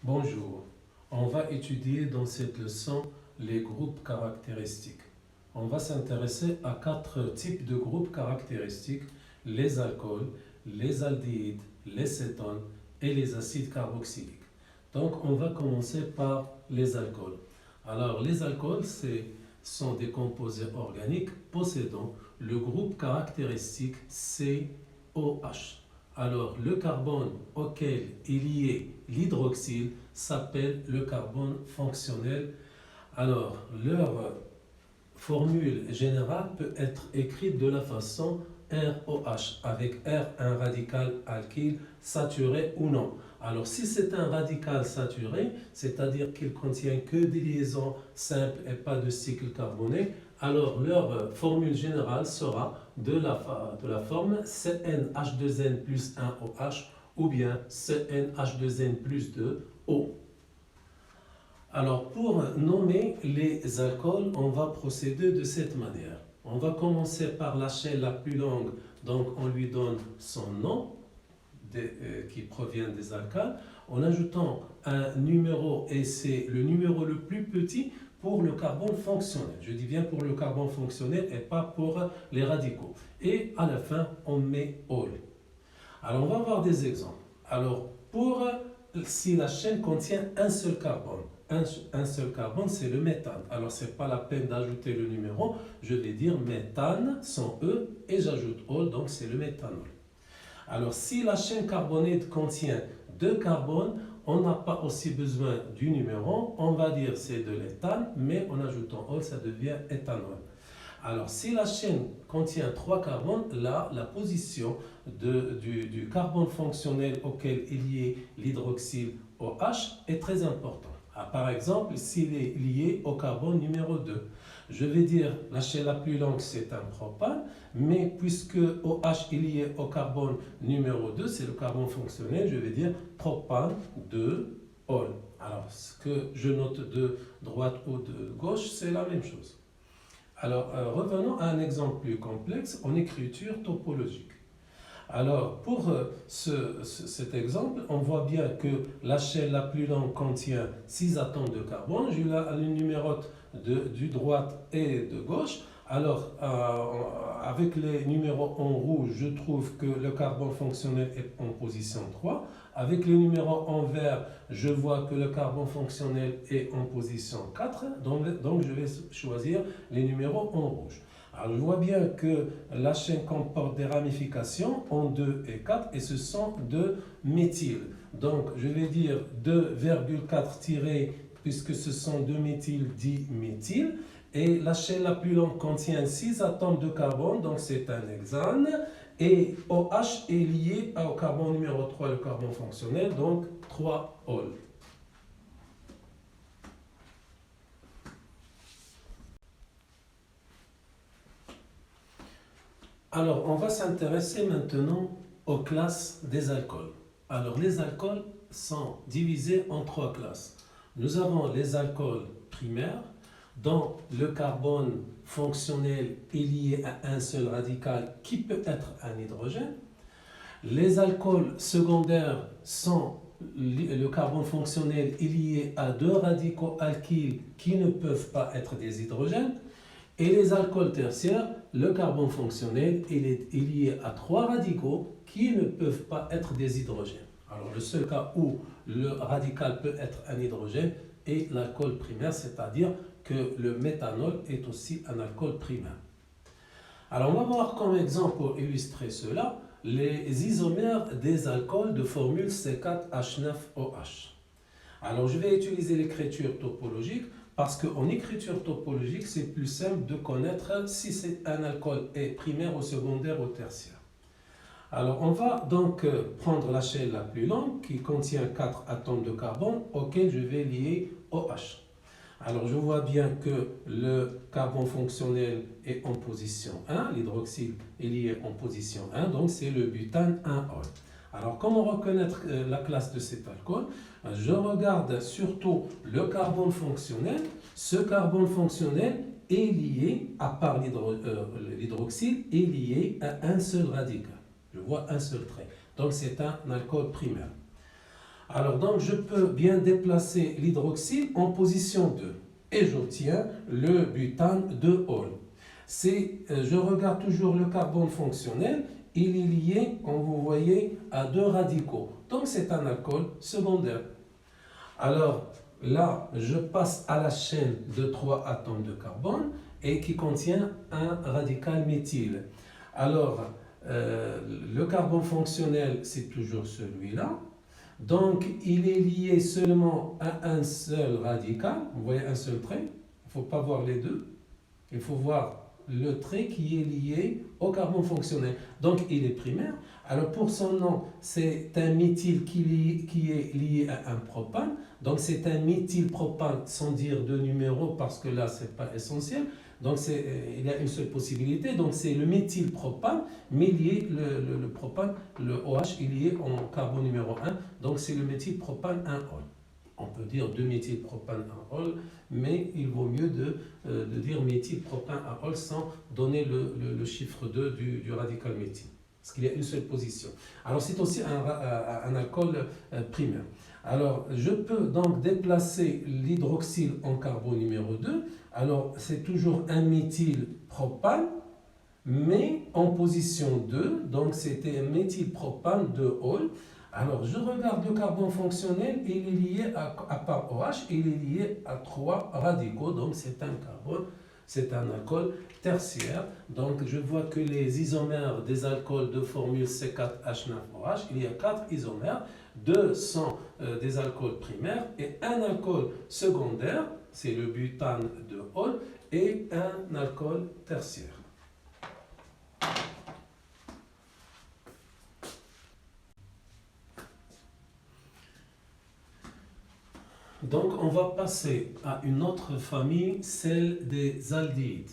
Bonjour, on va étudier dans cette leçon les groupes caractéristiques. On va s'intéresser à 4 types de groupes caractéristiques, les alcools, les aldéhydes, les cétones et les acides carboxyliques. Donc on va commencer par les alcools. Alors les alcools sont des composés organiques possédant le groupe caractéristique COH. Alors, le carbone auquel est lié l'hydroxyle s'appelle le carbone fonctionnel. Alors, leur formule générale peut être écrite de la façon ROH, avec R un radical alkyle saturé ou non. Alors, si c'est un radical saturé, c'est-à-dire qu'il contient que des liaisons simples et pas de cycle carboné, alors leur formule générale sera de la forme CnH2n plus 1OH ou bien CnH2n plus 2O. Alors pour nommer les alcools, on va procéder de cette manière. On va commencer par la chaîne la plus longue, donc on lui donne son nom qui provient des alcals, en ajoutant un numéro, et c'est le numéro le plus petit pour le carbone fonctionnel. Je dis bien pour le carbone fonctionnel et pas pour les radicaux. Et à la fin, on met all. Alors on va voir des exemples. Alors si la chaîne contient un seul carbone, un seul carbone, c'est le méthane. Alors, ce n'est pas la peine d'ajouter le numéro. Je vais dire méthane sans E et j'ajoute all, donc c'est le méthanol. Alors, si la chaîne carbonée contient 2 carbones, on n'a pas aussi besoin du numéro. On va dire c'est de l'éthane, mais en ajoutant all, ça devient éthanol. Alors, si la chaîne contient 3 carbones, là, la position du carbone fonctionnel auquel est lié l'hydroxyle OH est très importante. Par exemple, s'il est lié au carbone numéro 2, je vais dire la chaîne la plus longue c'est un propane, mais puisque OH est lié au carbone numéro 2, c'est le carbone fonctionnel, je vais dire propane 2 all. Alors, ce que je note de droite ou de gauche, c'est la même chose. Alors, revenons à un exemple plus complexe en écriture topologique. Alors, pour cet exemple, on voit bien que la chaîne la plus longue contient 6 atomes de carbone. Je la numérote du droite et de gauche. Alors, avec les numéros en rouge, je trouve que le carbone fonctionnel est en position 3. Avec les numéros en vert, je vois que le carbone fonctionnel est en position 4. Donc je vais choisir les numéros en rouge. Alors, je vois bien que la chaîne comporte des ramifications en 2 et 4 et ce sont 2 méthyl. Donc, je vais dire 2,4 tiré puisque ce sont 2 méthyl diméthyl. Et la chaîne la plus longue contient 6 atomes de carbone, donc c'est un hexane. Et OH est lié au carbone numéro 3, le carbone fonctionnel, donc 3 all. Alors, on va s'intéresser maintenant aux classes des alcools. Alors, les alcools sont divisés en 3 classes. Nous avons les alcools primaires, dont le carbone fonctionnel est lié à un seul radical qui peut être un hydrogène. Les alcools secondaires sont le carbone fonctionnel est lié à 2 radicaux alkyles qui ne peuvent pas être des hydrogènes. Et les alcools tertiaires, le carbone fonctionnel est lié à 3 radicaux qui ne peuvent pas être des hydrogènes. Alors le seul cas où le radical peut être un hydrogène est l'alcool primaire, c'est-à-dire que le méthanol est aussi un alcool primaire. Alors on va voir comme exemple pour illustrer cela les isomères des alcools de formule C4H9OH. Alors je vais utiliser l'écriture topologique parce qu'en écriture topologique, c'est plus simple de connaître si c'est un alcool est primaire ou secondaire ou tertiaire. Alors, on va donc prendre la chaîne la plus longue qui contient 4 atomes de carbone auxquels je vais lier OH. Alors, je vois bien que le carbone fonctionnel est en position 1, l'hydroxyle est lié en position 1, donc c'est le butane 1-ol. Alors, comment reconnaître la classe de cet alcool? Je regarde surtout le carbone fonctionnel. Ce carbone fonctionnel est lié, à part l'hydroxyle, est lié à un seul radical. Je vois un seul trait. Donc, c'est un alcool primaire. Alors, donc, je peux bien déplacer l'hydroxyle en position 2. Et j'obtiens le butane de Hall. Je regarde toujours le carbone fonctionnel. Il est lié, comme vous voyez, à deux radicaux. Donc, c'est un alcool secondaire. Alors, là, je passe à la chaîne de 3 atomes de carbone et qui contient un radical méthyle. Alors, le carbone fonctionnel, c'est toujours celui-là. Donc, il est lié seulement à un seul radical. Vous voyez un seul trait. Il ne faut pas voir les deux. Il faut voir le trait qui est lié au carbone fonctionnel. Donc, il est primaire. Alors, pour son nom, c'est un méthyle qui est lié à un propane. Donc, c'est un méthylpropane sans dire de numéro parce que là, ce n'est pas essentiel. Donc, il y a une seule possibilité. Donc, c'est le méthylpropane, mais lié, le propane, le OH, est lié en carbone numéro 1. Donc, c'est le méthylpropane 1-ol. On peut dire 2-méthylpropane 1-ol, mais il vaut mieux de dire méthylpropane 1-ol sans donner le chiffre 2 du radical méthyle. Parce qu'il y a une seule position. Alors, c'est aussi un alcool primaire. Alors, je peux donc déplacer l'hydroxyle en carbone numéro 2. Alors, c'est toujours un méthylpropane, mais en position 2. Donc, c'était un méthylpropane 2-ol. Alors, je regarde le carbone fonctionnel, il est lié à part OH, il est lié à 3 radicaux. Donc, c'est un carbone, c'est un alcool tertiaire. Donc, je vois que les isomères des alcools de formule C4H9OH, il y a 4 isomères. 2 sont des alcools primaires et un alcool secondaire, c'est le butane de Hall, et un alcool tertiaire. Donc, on va passer à une autre famille, celle des aldéhydes.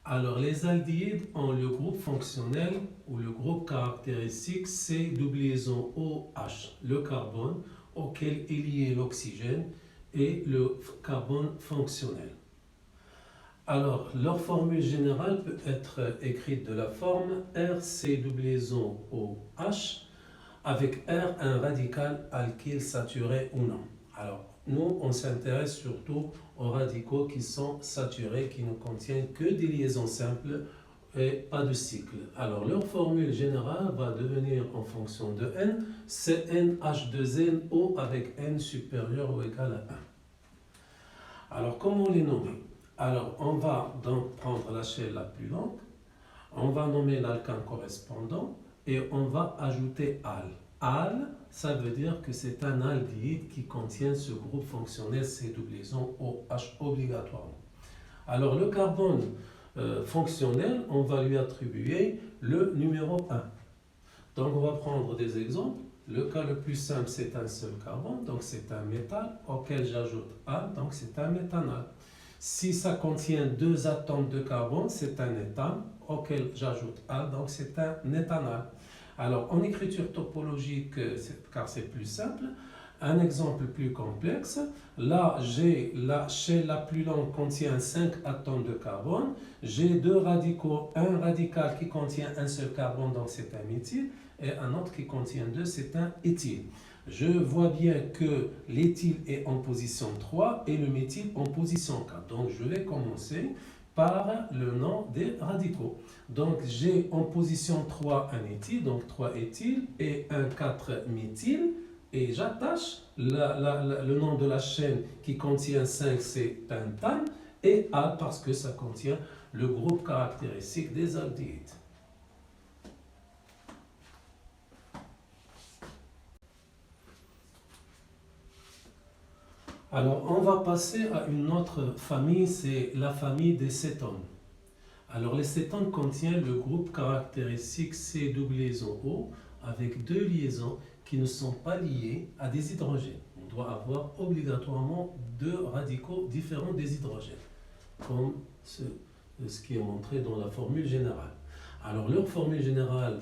Alors, les aldéhydes ont le groupe fonctionnel ou le groupe caractéristique C double-liaison OH, le carbone auquel est lié l'oxygène et le carbone fonctionnel. Alors, leur formule générale peut être écrite de la forme RC double-liaison OH avec R un radical alkyle saturé ou non. Alors, nous, on s'intéresse surtout aux radicaux qui sont saturés, qui ne contiennent que des liaisons simples et pas de cycle. Alors, leur formule générale va devenir en fonction de N, CnH2nO avec N supérieur ou égal à 1. Alors, comment les nommer? Alors, on va donc prendre la chaîne la plus longue, on va nommer l'alkane correspondant et on va ajouter al. Al, ça veut dire que c'est un aldéhyde qui contient ce groupe fonctionnel C double-liaison OH obligatoirement. Alors le carbone fonctionnel, on va lui attribuer le numéro 1. Donc on va prendre des exemples. Le cas le plus simple, c'est un seul carbone, donc c'est un métal auquel j'ajoute Al, donc c'est un méthanal. Si ça contient 2 atomes de carbone, c'est un éthane auquel j'ajoute Al, donc c'est un éthanal. Alors, en écriture topologique, car c'est plus simple, un exemple plus complexe. Là, j'ai la chaîne la plus longue contient 5 atomes de carbone. J'ai 2 radicaux, un radical qui contient un seul carbone, donc c'est un méthyle, et un autre qui contient 2, c'est un éthyle. Je vois bien que l'éthyle est en position 3 et le méthyle en position 4. Donc, je vais commencer par le nom des radicaux. Donc, j'ai en position 3 un éthyle, donc 3 éthyles, et un 4 méthyle, et j'attache le nom de la chaîne qui contient 5, c'est pentane, et al parce que ça contient le groupe caractéristique des aldéhydes. Alors, on va passer à une autre famille, c'est la famille des cétones. Alors, les cétones contiennent le groupe caractéristique C double-liaison O avec 2 liaisons qui ne sont pas liées à des hydrogènes. On doit avoir obligatoirement 2 radicaux différents des hydrogènes, comme ce qui est montré dans la formule générale. Alors, leur formule générale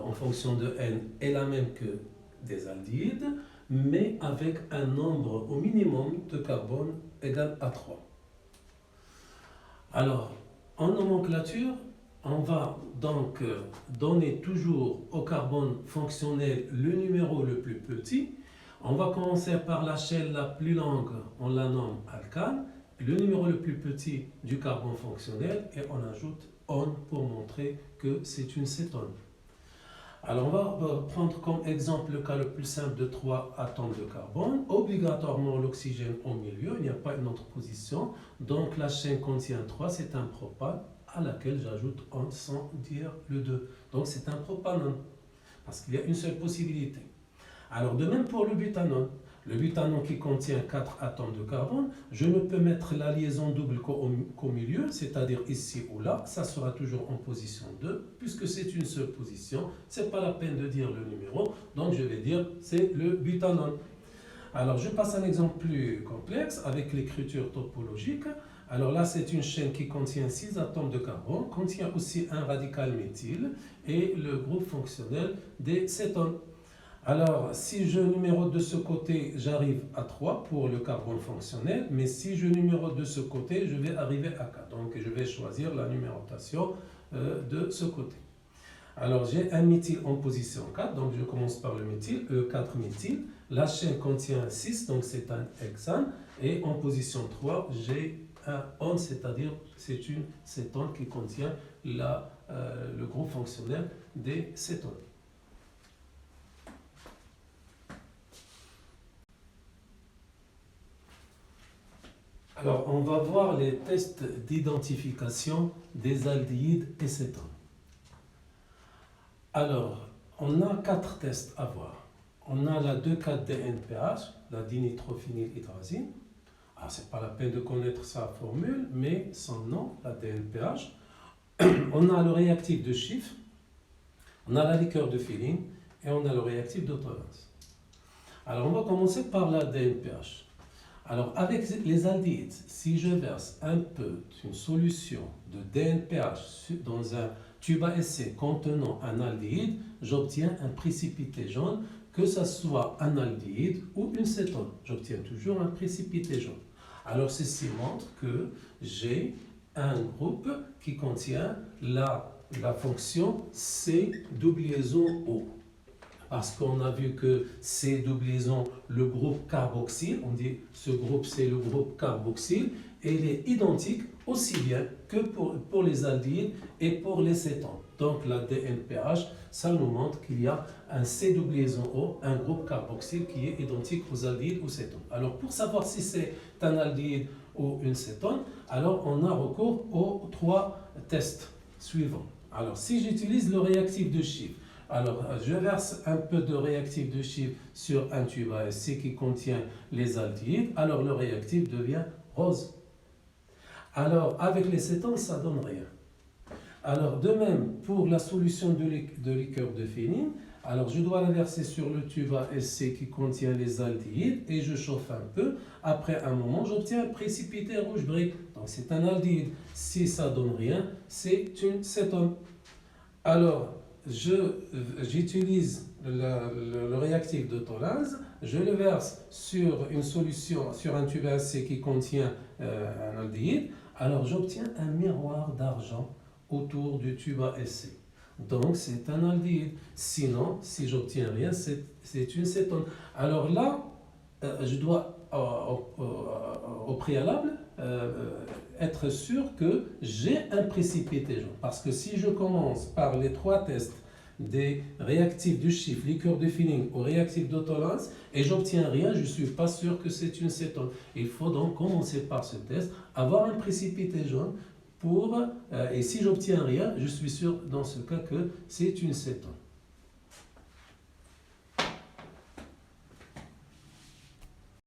en fonction de N est la même que des aldéhydes, mais avec un nombre au minimum de carbone égal à 3. Alors, en nomenclature, on va donc donner toujours au carbone fonctionnel le numéro le plus petit. On va commencer par la chaîne la plus longue, on la nomme alcane, le numéro le plus petit du carbone fonctionnel et on ajoute on pour montrer que c'est une cétone. Alors on va prendre comme exemple le cas le plus simple de 3 atomes de carbone. Obligatoirement l'oxygène au milieu, il n'y a pas une autre position. Donc la chaîne contient 3, c'est un propane à laquelle j'ajoute on sans dire le 2. Donc c'est un propanone parce qu'il y a une seule possibilité. Alors de même pour le butanone. Le butanone qui contient 4 atomes de carbone, je ne peux mettre la liaison double qu'au milieu, c'est-à-dire ici ou là, ça sera toujours en position 2, puisque c'est une seule position, ce n'est pas la peine de dire le numéro, donc je vais dire c'est le butanone. Alors je passe à un exemple plus complexe avec l'écriture topologique. Alors là c'est une chaîne qui contient 6 atomes de carbone, contient aussi un radical méthyle et le groupe fonctionnel des cétones. Alors, si je numérote de ce côté, j'arrive à 3 pour le carbone fonctionnel, mais si je numérote de ce côté, je vais arriver à 4. Donc, je vais choisir la numérotation de ce côté. Alors, j'ai un méthyle en position 4, donc je commence par le méthyle, E4 méthyle. La chaîne contient 6, donc c'est un hexane. Et en position 3, j'ai un on, c'est-à-dire c'est une cétone qui contient le groupe fonctionnel des cétones. Alors, on va voir les tests d'identification des aldéhydes et cétones. Alors, on a 4 tests à voir. On a la 2,4-DNPH, la dinitrophénylhydrazine. Alors, ce n'est pas la peine de connaître sa formule, mais son nom, la DNPH. On a le réactif de Schiff, on a la liqueur de Féline et on a le réactif d'Autolens. Alors, on va commencer par la DNPH. Alors, avec les aldéhydes, si je verse un peu d'une solution de DNPH dans un tube à essai contenant un aldéhyde, j'obtiens un précipité jaune, que ce soit un aldéhyde ou une cétone. J'obtiens toujours un précipité jaune. Alors, ceci montre que j'ai un groupe qui contient la fonction C-O. Parce qu'on a vu que C doublison le groupe carboxyle, on dit ce groupe c'est le groupe carboxyle, et il est identique aussi bien que pour les aldéhydes et pour les cétones. Donc la DNPH, ça nous montre qu'il y a un C doublison O, un groupe carboxyle qui est identique aux aldéhydes ou cétones. Alors pour savoir si c'est un aldéhyde ou une cétone, alors on a recours aux 3 tests suivants. Alors si j'utilise le réactif de Schiff, alors, je verse un peu de réactif de Schiff sur un tube à essai qui contient les aldéhydes. Alors, le réactif devient rose. Alors, avec les cétones, ça ne donne rien. Alors, de même, pour la solution de liqueur de Féline, alors je dois la verser sur le tube à essai qui contient les aldéhydes et je chauffe un peu. Après un moment, j'obtiens un précipité rouge brique. Donc, c'est un aldéhyde. Si ça ne donne rien, c'est une cétone. Alors, j'utilise le réactif d'Autolens, je le verse sur une solution, sur un tube à essai qui contient un aldéhyde, alors j'obtiens un miroir d'argent autour du tube à essai. Donc c'est un aldéhyde. Sinon, si j'obtiens rien, c'est une cétone. Alors là, je dois au préalable être sûr que j'ai un précipité jaune. Parce que si je commence par les 3 tests des réactifs du Schiff, liqueur de Féline au réactif d'Autolens et j'obtiens rien, je ne suis pas sûr que c'est une cétone. Il faut donc commencer par ce test, avoir un précipité jaune et si j'obtiens rien, je suis sûr dans ce cas que c'est une cétone.